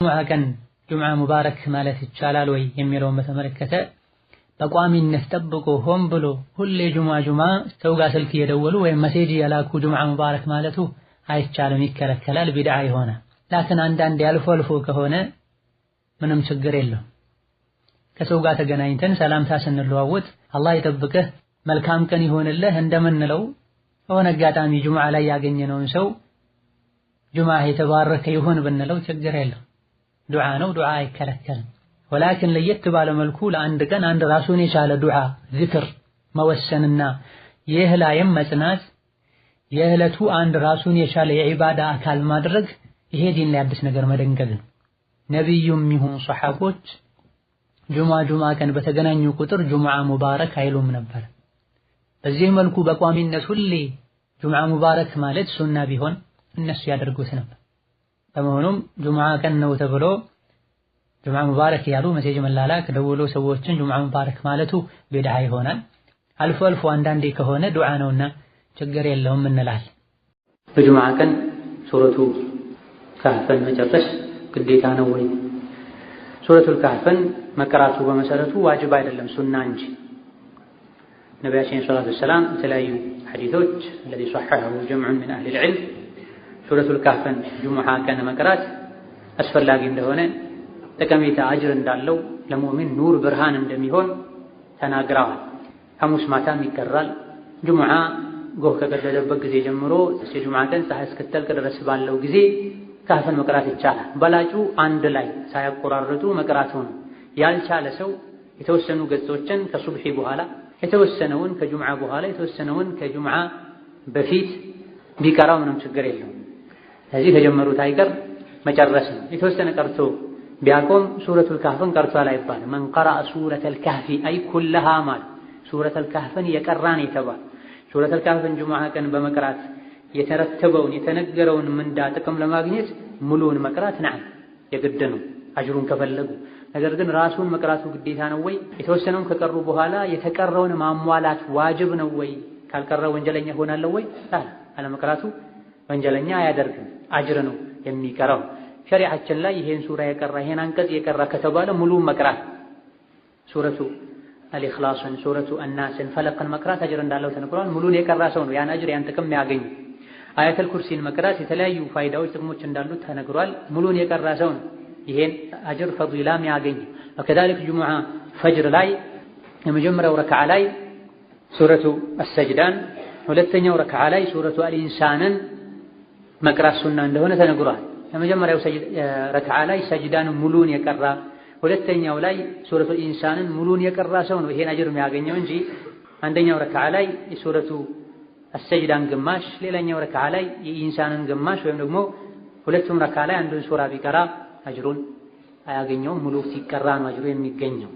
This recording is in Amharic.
ቀን ጁምዓ ሙባረክ ማለት ይቻላል ወይ የሚለውን በተመለከተ በቋሚነት ጠብቆ ሆን ብሎ ሁሌ ጁምዓ ሰው ጋር ስልክ እየደወሉ ወይም መሴጅ የላኩ ጁምዓ ሙባረክ ማለቱ አይቻልም፣ ይከለከላል፣ ቢድዓ ይሆናል። ላኪን አንዳንዴ አልፎ አልፎ ከሆነ ምንም ችግር የለውም። ከሰው ጋር ተገናኝተን ሰላምታ ስንለዋወጥ አላህ ይጠብቅህ መልካም ቀን ይሆንልህ እንደምንለው በሆነ አጋጣሚ ጁምዓ ላይ ያገኘነውን ሰው ጁምዓ የተባረከ ይሁን ብንለው ችግር የለውም። ዱዓ ነው፣ ዱዓ አይከለከልም። ወላኪን ለየት ባለ መልኩ ለአንድ ቀን አንድ ራሱን የቻለ ዱዓ ዚክር መወሰንና ይህ ላይም መጽናት የዕለቱ አንድ ራሱን የቻለ የዒባዳ አካል ማድረግ ይሄ ዲን ላይ አዲስ ነገር መደንገግ ነው። ነብዩም ይሁን ሷሐቦች ጁምዓ ቀን በተገናኙ ቁጥር ጁምዓ ሙባረክ አይሉም ነበር። በዚህ መልኩ በቋሚነት ሁሌ ጁምዓ ሙባረክ ማለት ሱና ቢሆን እነሱ ያደርጉት ነበር። በመሆኑም ጁምዓ ቀን ነው ተብሎ ጁምዓ ሙባረክ ያሉ መሴጅ መላላክ ደውሎ ሰዎችን ጁምዓ ሙባረክ ማለቱ ቢድዓ ይሆናል። አልፎ አልፎ አንዳንዴ ከሆነ ዱዓ ነውና ችግር የለውም እንላለን። በጁምዓ ቀን ሱረቱ ካህፍን መጨረስ ግዴታ ነው ወይ? ሱረቱል ካህፍን መቅራቱ በመሰረቱ ዋጅብ አይደለም ሱና እንጂ። ነቢያችን ሰለላሁ ዐለይሂ ወሰለም የተለያዩ ሐዲሶች الذي صححه جمع من أهل العلم ሱረቱል ካህፍን ጁምዓ ቀን መቅራት አስፈላጊ እንደሆነ ጠቀሜታ አጅር እንዳለው ለሙእሚን ኑር ብርሃን እንደሚሆን ተናግረዋል። ሐሙስ ማታም ይቀራል። ጁምዓ ጎህ ከቀደደበት ጊዜ ጀምሮ የጁምዓ ቀን ፀሐይ እስክትጠልቅ ድረስ ባለው ጊዜ ካህፍን መቅራት ይቻላል። በላጩ አንድ ላይ ሳያቆራርጡ መቅራቱ ነው። ያልቻለ ሰው የተወሰኑ ገጾችን ከሱብሒ በኋላ የተወሰነውን ከጁምዓ በኋላ የተወሰነውን ከጁምዓ በፊት ቢቀራው ምንም ችግር የለውም። ስለዚህ ከጀመሩት አይቀር መጨረስ ነው። የተወሰነ ቀርቶ ቢያቆም ሱረቱል ካህፍን ቀርቷል አይባልም። መን ቀረአ ሱረተል ካህፊ አይ ኩለሃ ማለት ሱረቱል ካህፍን የቀራን የተባለ ሱረቱል ካህፍን ጁምዓ ቀን በመቅራት የተረተበውን የተነገረውን ምንዳ ጥቅም ለማግኘት ሙሉውን መቅራት ነዓም የግድ ነው አጅሩን ከፈለጉ። ነገር ግን ራሱን መቅራቱ ግዴታ ነው ወይ? የተወሰነውን ከቀሩ በኋላ የተቀረውን ማሟላት ዋጅብ ነው ወይ? ካልቀረ ወንጀለኛ ሆናለሁ ወይ? አለመቅራቱ ወንጀለኛ አያደርግም፣ አጅር ነው የሚቀረው። ሸሪዓችን ላይ ይሄን ሱራ የቀራ ይሄን አንቀጽ የቀራ ከተባለ ሙሉውን መቅራት ሱረቱ አልኢኽላስን ሱረቱ አናስን ፈለቅን መቅራት አጅር እንዳለው ተነግሯል። ሙሉን የቀራ ሰው ነው ያን አጅር ያን ጥቅም ያገኝ። አያተል ኩርሲን መቅራት የተለያዩ ፋይዳዎች ጥቅሞች እንዳሉት ተነግሯል። ሙሉን የቀራ ሰው ነው ይሄን አጅር ፈዲላም ያገኝ። ወከዛሊክ ጁምዓ ፈጅር ላይ የመጀመሪያው ረክዓ ላይ ሱረቱ አሰጅዳን ሁለተኛው ረክዓ ላይ ሱረቱ አልኢንሳንን መቅራት ሱና እንደሆነ ተነግሯል። የመጀመሪያው ረክዓ ላይ ሰጅዳን ሙሉን የቀራ ሁለተኛው ላይ ሱረቱ ኢንሳንን ሙሉን የቀራ ሰው ነው ይሄን አጅር የሚያገኘው እንጂ አንደኛው ረክዓ ላይ የሱረቱ አሰጅዳን ግማሽ ሌላኛው ረክዓ ላይ የኢንሳንን ግማሽ ወይም ደግሞ ሁለቱም ረክዓ ላይ አንዱን ሱራ ቢቀራ አጅሩን አያገኘውም። ሙሉ ሲቀራ ነው አጅሩ የሚገኘው።